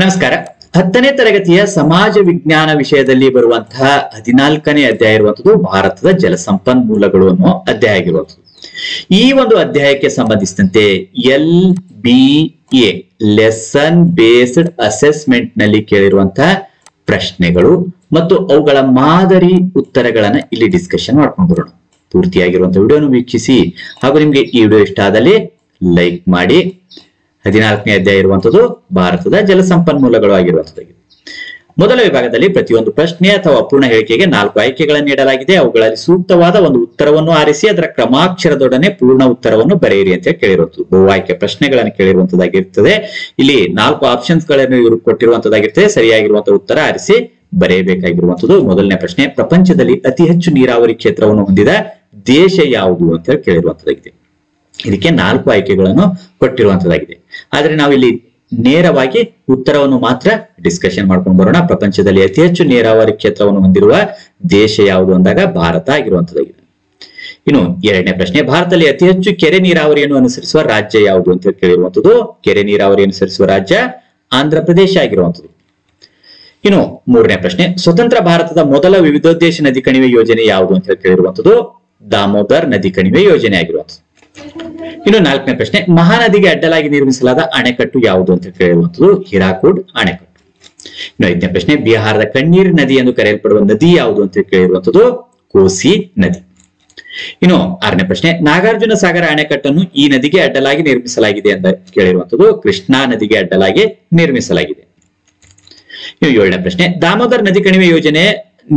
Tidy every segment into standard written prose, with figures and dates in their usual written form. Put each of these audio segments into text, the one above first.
ನಮಸ್ಕಾರ. 10ನೇ ತರಗತಿಯ ಸಮಾಜ ವಿಜ್ಞಾನ ವಿಷಯದಲ್ಲಿ ಬರುವಂತಹ 14ನೇ ಅಧ್ಯಾಯ ಇರುವಂತದ್ದು ಭಾರತದ ಜಲಸಂಪನ್ಮೂಲಗಳು ಅನ್ನೋ ಅಧ್ಯಾಯ ಆಗಿರುವಂತದ್ದು. ಈ ಒಂದು ಅಧ್ಯಾಯಕ್ಕೆ ಸಂಬಂಧಿಸಿದಂತೆ LBA ಲೆಸನ್ ಬೇಸ್ಡ್ ಅಸೆಸ್ಮೆಂಟ್ ನಲ್ಲಿ ಕೇಳಿರುವಂತಹ ಪ್ರಶ್ನೆಗಳು ಮತ್ತು ಅವುಗಳ ಮಾದರಿ ಉತ್ತರಗಳನ್ನ ಇಲ್ಲಿ ಡಿಸ್ಕಷನ್ ಮಾಡ್ಕೊಂಡು ಬರೋಣ. ಪೂರ್ತಿಯಾಗಿರುವಂತಹ ವಿಡಿಯೋನು ವೀಕ್ಷಿಸಿ ಹಾಗೂ ನಿಮ್ಗೆ ಈ ವಿಡಿಯೋ ಇಷ್ಟ ಆದಲ್ಲಿ ಲೈಕ್ ಮಾಡಿ. 14ನೇ ಅಧ್ಯಾಯ ಇರುವಂತದ್ದು ಭಾರತದ ಜಲಸಂಪನ್ಮೂಲಗಳು ಆಗಿರುವಂತದ್ದು. ಮೊದಲ ವಿಭಾಗದಲ್ಲಿ ಪ್ರತಿಯೊಂದು ಪ್ರಶ್ನೆ ಅಥವಾ ಅಪೂರ್ಣ ಹೇಳಿಕೆಗೆ 4 ಆಯ್ಕೆಗಳನ್ನು ನೀಡಲಾಗಿದೆ. ಅವುಗಳಲ್ಲಿ ಸೂಕ್ತವಾದ ಒಂದು ಉತ್ತರವನ್ನು ಆರಿಸಿ ಅದರ ಕ್ರಮಾಕ್ಷರದೊಡನೆ ಪೂರ್ಣ ಉತ್ತರವನ್ನು ಬರೆಯಿರಿ ಅಂತ ಕೇಳಿರುವಂತದ್ದು. ಬಹು ಆಯ್ಕೆ ಪ್ರಶ್ನೆಗಳನ್ನು ಕೇಳಿರುವಂತದ್ದಾಗಿರ್ತದೆ. ಇಲ್ಲಿ 4 ಆಪ್ಷನ್ಸ್ ಗಳನ್ನು ಇವರು ಕೊಟ್ಟಿರುವಂತದ್ದಾಗಿರ್ತದೆ. ಸರಿಯಾಗಿರುವಂತಹ ಉತ್ತರ ಆರಿಸಿ ಬರೆಯಬೇಕಾಗಿರುವಂತದ್ದು. ಮೊದಲನೇ ಪ್ರಶ್ನೆ, ಪ್ರಪಂಚದಲ್ಲಿ ಅತಿ ಹೆಚ್ಚು ನೀರಾವರಿ ಕ್ಷೇತ್ರವನ್ನು ಹೊಂದಿದ ದೇಶ ಯಾವುದು ಅಂತ ಕೇಳಿರುವಂತದ್ದಾಗಿದೆ. ಇದಕ್ಕೆ 4 ಆಯ್ಕೆಗಳನ್ನು ಕೊಟ್ಟಿರುವಂತದ್ದಾಗಿದೆ. ಆದ್ರೆ ನಾವು ಇಲ್ಲಿ ನೇರವಾಗಿ ಉತ್ತರವನ್ನು ಮಾತ್ರ ಡಿಸ್ಕಷನ್ ಮಾಡ್ಕೊಂಡು ಬರೋಣ. ಪ್ರಪಂಚದಲ್ಲಿ ಅತಿ ಹೆಚ್ಚು ನೀರಾವರಿ ಕ್ಷೇತ್ರವನ್ನು ಹೊಂದಿರುವ ದೇಶ ಯಾವುದು ಅಂದಾಗ ಭಾರತ ಆಗಿರುವಂತದ್ದಾಗಿದೆ. ಇನ್ನು ಎರಡನೇ ಪ್ರಶ್ನೆ, ಭಾರತದಲ್ಲಿ ಅತಿ ಹೆಚ್ಚು ಕೆರೆ ನೀರಾವರಿಯನ್ನು ಅನುಸರಿಸುವ ರಾಜ್ಯ ಯಾವುದು ಅಂತ ಕೇಳಿರುವಂತದ್ದು. ಕೆರೆ ನೀರಾವರಿ ಅನುಸರಿಸುವ ರಾಜ್ಯ ಆಂಧ್ರ ಪ್ರದೇಶ ಆಗಿರುವಂತದ್ದು. ಇನ್ನು ಮೂರನೇ ಪ್ರಶ್ನೆ, ಸ್ವತಂತ್ರ ಭಾರತದ ಮೊದಲ ವಿವಿಧೋದ್ದೇಶ ನದಿ ಕಣಿವೆ ಯೋಜನೆ ಯಾವುದು ಅಂತ ಕೇಳಿರುವಂತದ್ದು. ದಾಮೋದರ್ ನದಿ ಕಣಿವೆ ಯೋಜನೆ ಆಗಿರುವಂತದ್ದು. ಇನ್ನು 4ನೇ ಪ್ರಶ್ನೆ, ಮಹಾನದಿಗೆ ಅಡ್ಡಲಾಗಿ ನಿರ್ಮಿಸಲಾದ ಅಣೆಕಟ್ಟು ಯಾವುದು ಅಂತ ಕೇಳಿರುವಂತದ್ದು. ಹಿರಾಕುಡ್ ಅಣೆಕಟ್ಟು. ಇನ್ನು 5ನೇ ಪ್ರಶ್ನೆ, ಬಿಹಾರದ ಕಣ್ಣೀರ್ ನದಿ ಎಂದು ಕರೆಯಲ್ಪಡುವ ನದಿ ಯಾವುದು ಅಂತ ಕೇಳಿರುವಂತದ್ದು. ಕೋಸಿ ನದಿ. ಇನ್ನು 6ನೇ ಪ್ರಶ್ನೆ, ನಾಗಾರ್ಜುನ ಸಾಗರ ಅಣೆಕಟ್ಟನ್ನು ಈ ನದಿಗೆ ಅಡ್ಡಲಾಗಿ ನಿರ್ಮಿಸಲಾಗಿದೆ ಅಂತ ಕೇಳಿರುವಂತದ್ದು. ಕೃಷ್ಣಾ ನದಿಗೆ ಅಡ್ಡಲಾಗಿ ನಿರ್ಮಿಸಲಾಗಿದೆ. ಇನ್ನು 7ನೇ ಪ್ರಶ್ನೆ, ದಾಮೋದರ್ ನದಿ ಕಣಿವೆ ಯೋಜನೆ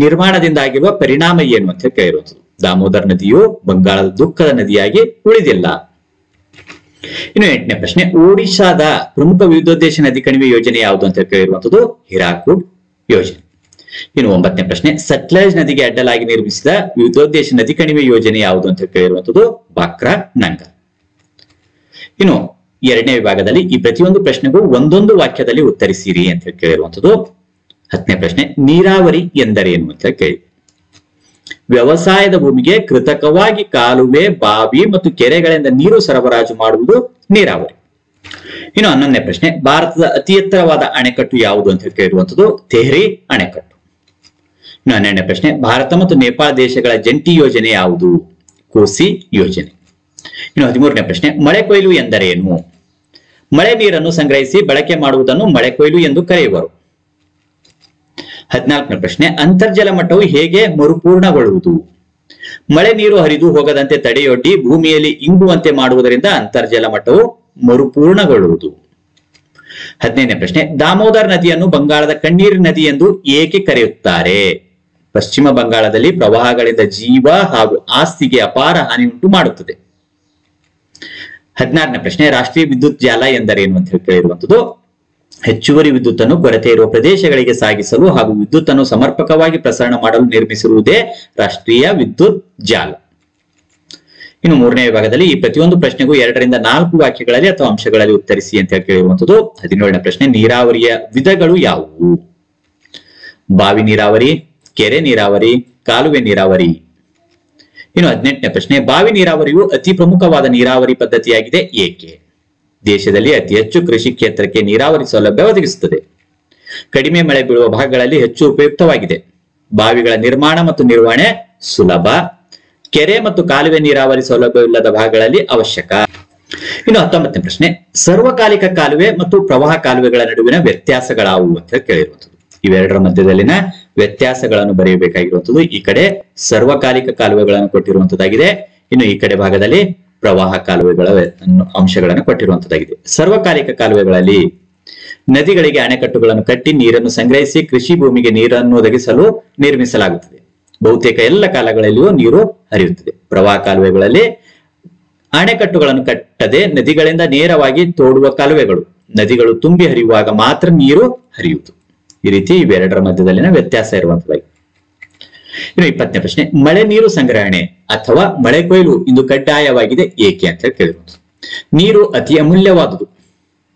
ನಿರ್ಮಾಣದಿಂದ ಆಗಿರುವ ಪರಿಣಾಮ ಏನು ಅಂತ ಕೇಳಿರುವಂತದ್ದು. ದಾಮೋದರ್ ನದಿಯು ಬಂಗಾಳದ ದುಃಖದ ನದಿಯಾಗಿ ಉಳಿದಿಲ್ಲ. ಇನ್ನು 8ನೇ ಪ್ರಶ್ನೆ, ಒಡಿಶಾದ ಪ್ರಮುಖ ವಿವಿಧೋದ್ದೇಶ ನದಿ ಕಣಿವೆ ಯೋಜನೆ ಯಾವುದು ಅಂತ ಕೇಳಿರುವಂತದ್ದು. ಹಿರಾಕುಡ್ ಯೋಜನೆ. ಇನ್ನು 9ನೇ ಪ್ರಶ್ನೆ, ಸಟ್ಲೇಜ್ ನದಿಗೆ ಅಡ್ಡಲಾಗಿ ನಿರ್ಮಿಸಿದ ವಿವಿಧೋದ್ದೇಶ ನದಿ ಕಣಿವೆ ಯೋಜನೆ ಯಾವುದು ಅಂತ ಕೇಳಿರುವಂತದ್ದು. ಬಾಕ್ರಾ ನಂಗಲ್. ಇನ್ನು 2ನೇ ವಿಭಾಗದಲ್ಲಿ ಈ ಪ್ರತಿಯೊಂದು ಪ್ರಶ್ನೆಗೂ ಒಂದೊಂದು ವಾಕ್ಯದಲ್ಲಿ ಉತ್ತರಿಸಿರಿ ಅಂತ ಕೇಳಿರುವಂತದ್ದು. 10ನೇ ಪ್ರಶ್ನೆ, ನೀರಾವರಿ ಎಂದರೇನು ಅಂತ ಕೇಳಿ. ವ್ಯವಸಾಯದ ಭೂಮಿಗೆ ಕೃತಕವಾಗಿ ಕಾಲುವೆ, ಬಾವಿ ಮತ್ತು ಕೆರೆಗಳಿಂದ ನೀರು ಸರಬರಾಜು ಮಾಡುವುದು ನೀರಾವರಿ. ಇನ್ನು 11ನೇ ಪ್ರಶ್ನೆ, ಭಾರತದ ಅತಿ ಎತ್ತರವಾದ ಅಣೆಕಟ್ಟು ಯಾವುದು ಅಂತ ಕೇಳಿರುವಂತದ್ದು. ತೆಹ್ರಿ ಅಣೆಕಟ್ಟು. ಇನ್ನು 12ನೇ ಪ್ರಶ್ನೆ, ಭಾರತ ಮತ್ತು ನೇಪಾಳ ದೇಶಗಳ ಜಂಟಿ ಯೋಜನೆ ಯಾವುದು. ಕೋಸಿ ಯೋಜನೆ. ಇನ್ನು 13ನೇ ಪ್ರಶ್ನೆ, ಮಳೆ ಕೊಯ್ಲು ಎಂದರೇನು. ಮಳೆ ನೀರನ್ನು ಸಂಗ್ರಹಿಸಿ ಬಳಕೆ ಮಾಡುವುದನ್ನು ಮಳೆ ಕೊಯ್ಲು ಎಂದು ಕರೆಯುವರು. 14ನೇ ಪ್ರಶ್ನೆ, ಅಂತರ್ಜಲ ಮಟ್ಟವು ಹೇಗೆ ಮರುಪೂರ್ಣಗೊಳ್ಳುವುದು. ಮಳೆ ನೀರು ಹರಿದು ಹೋಗದಂತೆ ತಡೆಯೊಡ್ಡಿ ಭೂಮಿಯಲ್ಲಿ ಇಂಗುವಂತೆ ಮಾಡುವುದರಿಂದ ಅಂತರ್ಜಲ ಮಟ್ಟವು ಮರುಪೂರ್ಣಗೊಳ್ಳುವುದು. 15ನೇ ಪ್ರಶ್ನೆ, ದಾಮೋದರ್ ನದಿಯನ್ನು ಬಂಗಾಳದ ಕಣ್ಣೀರ್ ನದಿ ಎಂದು ಏಕೆ ಕರೆಯುತ್ತಾರೆ. ಪಶ್ಚಿಮ ಬಂಗಾಳದಲ್ಲಿ ಪ್ರವಾಹಗಳಿಂದ ಜೀವ ಹಾಗೂ ಆಸ್ತಿಗೆ ಅಪಾರ ಹಾನಿ ಉಂಟು ಮಾಡುತ್ತದೆ. 16ನೇ ಪ್ರಶ್ನೆ, ರಾಷ್ಟ್ರೀಯ ವಿದ್ಯುತ್ ಜಾಲ ಎಂದರೇನು ಅಂತ ಕೇಳಿರುವಂತದ್ದು. ಹೆಚ್ಚುವರಿ ವಿದ್ಯುತ್ ಅನ್ನು ಕೊರತೆ ಇರುವ ಪ್ರದೇಶಗಳಿಗೆ ಸಾಗಿಸಲು ಹಾಗೂ ವಿದ್ಯುತ್ ಅನ್ನು ಸಮರ್ಪಕವಾಗಿ ಪ್ರಸರಣ ಮಾಡಲು ನಿರ್ಮಿಸಿರುವುದೇ ರಾಷ್ಟ್ರೀಯ ವಿದ್ಯುತ್ ಜಾಲ. ಇನ್ನು 3ನೇ ವಿಭಾಗದಲ್ಲಿ ಈ ಪ್ರತಿಯೊಂದು ಪ್ರಶ್ನೆಗೂ 2 ರಿಂದ 4 ವಾಕ್ಯಗಳಲ್ಲಿ ಅಥವಾ ಅಂಶಗಳಲ್ಲಿ ಉತ್ತರಿಸಿ ಅಂತ ಕೇಳಿರುವಂತದ್ದು. 17ನೇ ಪ್ರಶ್ನೆ, ನೀರಾವರಿಯ ವಿಧಗಳು ಯಾವುವು. ಬಾವಿ ನೀರಾವರಿ, ಕೆರೆ ನೀರಾವರಿ, ಕಾಲುವೆ ನೀರಾವರಿ. ಇನ್ನು 18ನೇ ಪ್ರಶ್ನೆ, ಬಾವಿ ನೀರಾವರಿಯು ಅತಿ ಪ್ರಮುಖವಾದ ನೀರಾವರಿ ಪದ್ಧತಿಯಾಗಿದೆ ಏಕೆ. ದೇಶದಲ್ಲಿ ಅತಿ ಹೆಚ್ಚು ಕೃಷಿ ಕ್ಷೇತ್ರಕ್ಕೆ ನೀರಾವರಿ ಸೌಲಭ್ಯ ಒದಗಿಸುತ್ತದೆ. ಕಡಿಮೆ ಮಳೆ ಬೀಳುವ ಭಾಗಗಳಲ್ಲಿ ಹೆಚ್ಚು ಉಪಯುಕ್ತವಾಗಿದೆ. ಬಾವಿಗಳ ನಿರ್ಮಾಣ ಮತ್ತು ನಿರ್ವಹಣೆ ಸುಲಭ. ಕೆರೆ ಮತ್ತು ಕಾಲುವೆ ನೀರಾವರಿ ಸೌಲಭ್ಯವಿಲ್ಲದ ಭಾಗಗಳಲ್ಲಿ ಅವಶ್ಯಕ. ಇನ್ನು 19ನೇ ಪ್ರಶ್ನೆ, ಸರ್ವಕಾಲಿಕ ಕಾಲುವೆ ಮತ್ತು ಪ್ರವಾಹ ಕಾಲುವೆಗಳ ನಡುವಿನ ವ್ಯತ್ಯಾಸಗಳಾವು ಅಂತ ಕೇಳಿರುವಂತದ್ದು. ಇವೆರಡರ ಮಧ್ಯದಲ್ಲಿನ ವ್ಯತ್ಯಾಸಗಳನ್ನು ಬರೆಯಬೇಕಾಗಿರುವಂತದ್ದು. ಈ ಕಡೆ ಸರ್ವಕಾಲಿಕ ಕಾಲುವೆಗಳನ್ನು ಕೊಟ್ಟಿರುವಂತದ್ದಾಗಿದೆ. ಇನ್ನು ಈ ಕಡೆ ಭಾಗದಲ್ಲಿ ಪ್ರವಾಹ ಕಾಲುವೆಗಳ ಅಂಶಗಳನ್ನು ಕೊಟ್ಟಿರುವಂತದ್ದಾಗಿದೆ. ಸರ್ವಕಾಲಿಕ ಕಾಲುವೆಗಳಲ್ಲಿ ನದಿಗಳಿಗೆ ಅಣೆಕಟ್ಟುಗಳನ್ನು ಕಟ್ಟಿ ನೀರನ್ನು ಸಂಗ್ರಹಿಸಿ ಕೃಷಿ ಭೂಮಿಗೆ ನೀರನ್ನು ಒದಗಿಸಲು ನಿರ್ಮಿಸಲಾಗುತ್ತದೆ. ಬಹುತೇಕ ಎಲ್ಲ ಕಾಲಗಳಲ್ಲಿಯೂ ನೀರು ಹರಿಯುತ್ತದೆ. ಪ್ರವಾಹ ಕಾಲುವೆಗಳಲ್ಲಿ ಅಣೆಕಟ್ಟುಗಳನ್ನು ಕಟ್ಟದೆ ನದಿಗಳಿಂದ ನೇರವಾಗಿ ತೋಡುವ ಕಾಲುವೆಗಳು. ನದಿಗಳು ತುಂಬಿ ಹರಿಯುವಾಗ ಮಾತ್ರ ನೀರು ಹರಿಯುವುದು. ಈ ರೀತಿ ಇವೆರಡರ ಮಧ್ಯದಲ್ಲಿನ ವ್ಯತ್ಯಾಸ ಇರುವಂತದ್ದಾಗಿದೆ. ಇನ್ನು 20ನೇ ಪ್ರಶ್ನೆ, ಮಳೆ ನೀರು ಸಂಗ್ರಹಣೆ ಅಥವಾ ಮಳೆ ಕೊಯ್ಲು ಇಂದು ಕಡ್ಡಾಯವಾಗಿದೆ ಏಕೆ ಅಂತ ಕೇಳಿರುವುದು. ನೀರು ಅತಿ ಅಮೂಲ್ಯವಾದುದು.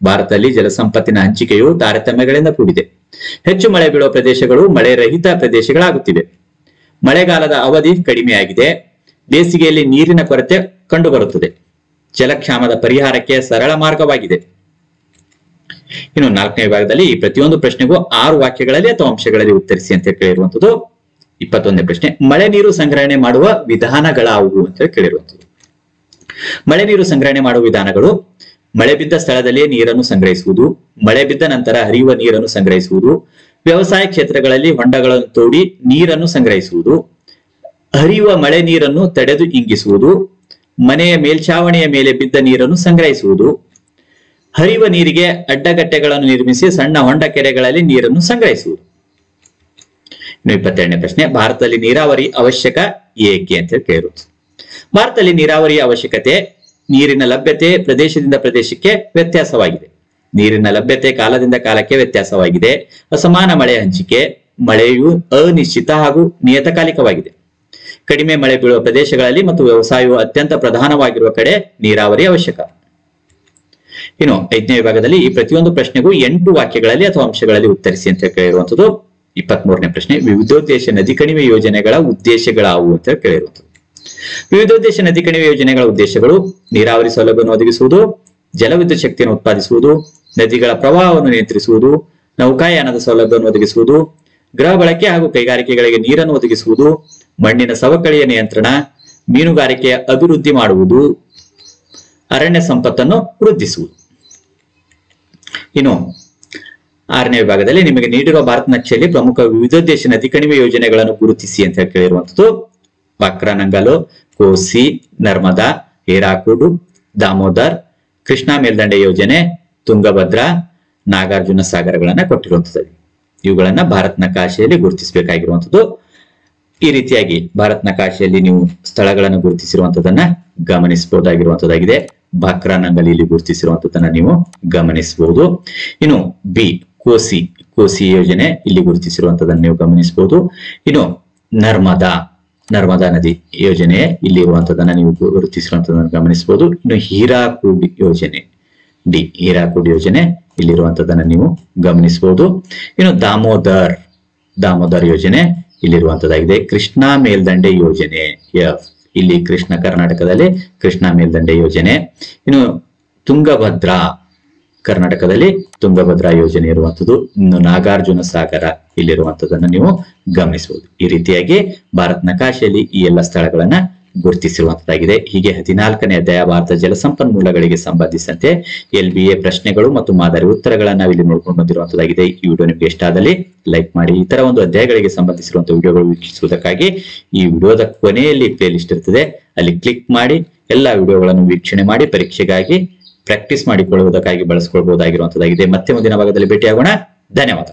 ಭಾರತದಲ್ಲಿ ಜಲಸಂಪತ್ತಿನ ಹಂಚಿಕೆಯು ತಾರತಮ್ಯಗಳಿಂದ ಕೂಡಿದೆ. ಹೆಚ್ಚು ಮಳೆ ಬೀಳುವ ಪ್ರದೇಶಗಳು ಮಳೆ ರಹಿತ ಪ್ರದೇಶಗಳಾಗುತ್ತಿವೆ. ಮಳೆಗಾಲದ ಅವಧಿ ಕಡಿಮೆಯಾಗಿದೆ. ಬೇಸಿಗೆಯಲ್ಲಿ ನೀರಿನ ಕೊರತೆ ಕಂಡುಬರುತ್ತದೆ. ಜಲಕ್ಷಾಮದ ಪರಿಹಾರಕ್ಕೆ ಸರಳ ಮಾರ್ಗವಾಗಿದೆ. ಇನ್ನು 4ನೇ ವಿಭಾಗದಲ್ಲಿ ಈ ಪ್ರತಿಯೊಂದು ಪ್ರಶ್ನೆಗೂ 6 ವಾಕ್ಯಗಳಲ್ಲಿ ಅಥವಾ ಅಂಶಗಳಲ್ಲಿ ಉತ್ತರಿಸಿ ಅಂತ ಕೇಳಿರುವಂತದ್ದು. 21ನೇ ಪ್ರಶ್ನೆ, ಮಳೆ ನೀರು ಸಂಗ್ರಹಣೆ ಮಾಡುವ ವಿಧಾನಗಳಾವುವು ಅಂತ ಕೇಳಿರುವಂತದ್ದು. ಮಳೆ ನೀರು ಸಂಗ್ರಹಣೆ ಮಾಡುವ ವಿಧಾನಗಳು: ಮಳೆ ಬಿದ್ದ ಸ್ಥಳದಲ್ಲಿಯೇ ನೀರನ್ನು ಸಂಗ್ರಹಿಸುವುದು, ಮಳೆ ಬಿದ್ದ ನಂತರ ಹರಿಯುವ ನೀರನ್ನು ಸಂಗ್ರಹಿಸುವುದು, ವ್ಯವಸಾಯ ಕ್ಷೇತ್ರಗಳಲ್ಲಿ ಹೊಂಡಗಳನ್ನು ತೋಡಿ ನೀರನ್ನು ಸಂಗ್ರಹಿಸುವುದು, ಹರಿಯುವ ಮಳೆ ನೀರನ್ನು ತಡೆದು ಇಂಗಿಸುವುದು, ಮನೆಯ ಮೇಲ್ಛಾವಣಿಯ ಮೇಲೆ ಬಿದ್ದ ನೀರನ್ನು ಸಂಗ್ರಹಿಸುವುದು, ಹರಿಯುವ ನೀರಿಗೆ ಅಡ್ಡಗಟ್ಟೆಗಳನ್ನು ನಿರ್ಮಿಸಿ ಸಣ್ಣ ಹೊಂಡ ಕೆರೆಗಳಲ್ಲಿ ನೀರನ್ನು ಸಂಗ್ರಹಿಸುವುದು. ಇನ್ನು 22ನೇ ಪ್ರಶ್ನೆ, ಭಾರತದಲ್ಲಿ ನೀರಾವರಿ ಅವಶ್ಯಕ ಏಕೆ ಅಂತ ಕೇಳಿರುವುದು. ಭಾರತದಲ್ಲಿ ನೀರಾವರಿಯ ಅವಶ್ಯಕತೆ ನೀರಿನ ಲಭ್ಯತೆ ಪ್ರದೇಶದಿಂದ ಪ್ರದೇಶಕ್ಕೆ ವ್ಯತ್ಯಾಸವಾಗಿದೆ. ನೀರಿನ ಲಭ್ಯತೆ ಕಾಲದಿಂದ ಕಾಲಕ್ಕೆ ವ್ಯತ್ಯಾಸವಾಗಿದೆ. ಅಸಮಾನ ಮಳೆ ಹಂಚಿಕೆ, ಮಳೆಯು ಅನಿಶ್ಚಿತ ಹಾಗೂ ನಿಯತಕಾಲಿಕವಾಗಿದೆ. ಕಡಿಮೆ ಮಳೆ ಬೀಳುವ ಪ್ರದೇಶಗಳಲ್ಲಿ ಮತ್ತು ವ್ಯವಸಾಯವು ಅತ್ಯಂತ ಪ್ರಧಾನವಾಗಿರುವ ಕಡೆ ನೀರಾವರಿ ಅವಶ್ಯಕ. ಇನ್ನು 5ನೇ ವಿಭಾಗದಲ್ಲಿ ಈ ಪ್ರತಿಯೊಂದು ಪ್ರಶ್ನೆಗೂ 8 ವಾಕ್ಯಗಳಲ್ಲಿ ಅಥವಾ ಅಂಶಗಳಲ್ಲಿ ಉತ್ತರಿಸಿ ಅಂತ ಕೇಳಿರುವಂತದ್ದು. 23ನೇ ಪ್ರಶ್ನೆ, ವಿವಿಧೋದ್ದೇಶ ನದಿ ಕಣಿವೆ ಯೋಜನೆಗಳ ಉದ್ದೇಶಗಳಾವು ಅಂತ ಕೇಳಿರುವಂತದ್ದು. ವಿವಿಧೋದ್ದೇಶ ನದಿ ಕಣಿವೆ ಯೋಜನೆಗಳ ಉದ್ದೇಶಗಳು: ನೀರಾವರಿ ಸೌಲಭ್ಯವನ್ನು ಒದಗಿಸುವುದು, ಜಲವಿದ್ಯುತ್ ಶಕ್ತಿಯನ್ನು ಉತ್ಪಾದಿಸುವುದು, ನದಿಗಳ ಪ್ರವಾಹವನ್ನು ನಿಯಂತ್ರಿಸುವುದು, ನೌಕಾಯಾನದ ಸೌಲಭ್ಯವನ್ನು ಒದಗಿಸುವುದು, ಗೃಹ ಬಳಕೆ ಹಾಗೂ ಕೈಗಾರಿಕೆಗಳಿಗೆ ನೀರನ್ನು ಒದಗಿಸುವುದು, ಮಣ್ಣಿನ ಸವಕಳಿಯ ನಿಯಂತ್ರಣ, ಮೀನುಗಾರಿಕೆಯ ಅಭಿವೃದ್ಧಿ ಮಾಡುವುದು, ಅರಣ್ಯ ಸಂಪತ್ತನ್ನು ವೃದ್ಧಿಸುವುದು. ಇನ್ನು 6ನೇ ವಿಭಾಗದಲ್ಲಿ ನಿಮಗೆ ನೀಡಿರುವ ಭಾರತ ನಕ್ಷೆಯಲ್ಲಿ ಪ್ರಮುಖ ವಿವಿಧೋದ್ದೇಶ ನದಿ ಕಣಿವೆ ಯೋಜನೆಗಳನ್ನು ಗುರುತಿಸಿ ಅಂತ ಕೇಳಿರುವಂತದ್ದು. ಬಾಕ್ರಾನಂಗಲ್, ಕೋಸಿ, ನರ್ಮದಾ, ಹೀರಾಕುಡ್, ದಾಮೋದರ್, ಕೃಷ್ಣಾ ಮೇಲ್ದಂಡೆ ಯೋಜನೆ, ತುಂಗಭದ್ರಾ, ನಾಗಾರ್ಜುನ ಸಾಗರಗಳನ್ನ ಕೊಟ್ಟಿರುವಂತದ್ದು. ಇವುಗಳನ್ನ ಭಾರತ ನಕಾಶೆಯಲ್ಲಿ ಗುರುತಿಸಬೇಕಾಗಿರುವಂತದ್ದು. ಈ ರೀತಿಯಾಗಿ ಭಾರತ ನಕಾಶೆಯಲ್ಲಿ ನೀವು ಸ್ಥಳಗಳನ್ನು ಗುರುತಿಸಿರುವಂತದನ್ನ ಗಮನಿಸಬಹುದಾಗಿರುವಂತದ್ದಾಗಿದೆ. ಬಾಕ್ರಾನಂಗಲ್ ಇಲ್ಲಿ ಗುರುತಿಸಿರುವಂತದನ್ನ ನೀವು ಗಮನಿಸಬಹುದು. ಇನ್ನು ಬಿ, ಕೋಸಿ ಯೋಜನೆ ಇಲ್ಲಿ ಗುರುತಿಸಿರುವಂತದನ್ನ ನೀವು ಗಮನಿಸಬಹುದು. ಇನ್ನು ನರ್ಮದಾ ನದಿ ಯೋಜನೆ ಇಲ್ಲಿ ಇರುವಂತದನ್ನ ನೀವು ಗುರುತಿಸಿರುವಂತದನ್ನ ಗಮನಿಸಬಹುದು. ಇನ್ನು ಹೀರಾಕುಡ್ ಯೋಜನೆ ಇಲ್ಲಿರುವಂತದನ್ನ ನೀವು ಗಮನಿಸಬಹುದು. ಇನ್ನು ದಾಮೋದರ್ ಯೋಜನೆ ಇಲ್ಲಿರುವಂತದ್ದಾಗಿದೆ. ಕೃಷ್ಣಾ ಮೇಲ್ದಂಡೆ ಯೋಜನೆ ಇಲ್ಲಿ ಕರ್ನಾಟಕದಲ್ಲಿ ಕೃಷ್ಣಾ ಮೇಲ್ದಂಡೆ ಯೋಜನೆ. ಇನ್ನು ತುಂಗಭದ್ರಾ, ಕರ್ನಾಟಕದಲ್ಲಿ ತುಂಗಭದ್ರಾ ಯೋಜನೆ ಇರುವಂತದ್ದು. ಇನ್ನು ನಾಗಾರ್ಜುನ ಸಾಗರ ಇಲ್ಲಿರುವಂತದನ್ನ ನೀವು ಗಮನಿಸಬಹುದು. ಈ ರೀತಿಯಾಗಿ ಭಾರತ ನಕಾಶೆಯಲ್ಲಿ ಈ ಎಲ್ಲ ಸ್ಥಳಗಳನ್ನ ಗುರುತಿಸಿರುವಂತದ್ದಾಗಿದೆ. ಹೀಗೆ 14ನೇ ಅಧ್ಯಾಯ ಭಾರತ ಜಲಸಂಪನ್ಮೂಲಗಳಿಗೆ ಸಂಬಂಧಿಸಿದಂತೆ LBA ಪ್ರಶ್ನೆಗಳು ಮತ್ತು ಮಾದರಿ ಉತ್ತರಗಳನ್ನ ನಾವಿಲ್ಲಿ ನೋಡ್ಕೊಂಡು ಬಂದಿರುವಂತದ್ದಾಗಿದೆ. ಈ ವಿಡಿಯೋ ನಿಮಗೆ ಇಷ್ಟ ಆದಲ್ಲಿ ಲೈಕ್ ಮಾಡಿ. ಈ ತರ ಒಂದು ಅಧ್ಯಾಯಗಳಿಗೆ ಸಂಬಂಧಿಸಿರುವಂತಹ ವಿಡಿಯೋಗಳು ವೀಕ್ಷಿಸುವುದಕ್ಕಾಗಿ ಈ ವಿಡಿಯೋದ ಕೊನೆಯಲ್ಲಿ ಪ್ಲೇ ಲಿಸ್ಟ್ ಇರ್ತದೆ, ಅಲ್ಲಿ ಕ್ಲಿಕ್ ಮಾಡಿ ಎಲ್ಲಾ ವಿಡಿಯೋಗಳನ್ನು ವೀಕ್ಷಣೆ ಮಾಡಿ ಪರೀಕ್ಷೆಗಾಗಿ ಪ್ರಾಕ್ಟೀಸ್ ಮಾಡಿಕೊಳ್ಳುವುದಕ್ಕಾಗಿ ಬಳಸಿಕೊಳ್ಳಬಹುದಾಗಿರುವಂತದ್ದಾಗಿದೆ. ಮತ್ತೆ ಮುಂದಿನ ಭಾಗದಲ್ಲಿ ಭೇಟಿಯಾಗೋಣ. ಧನ್ಯವಾದ.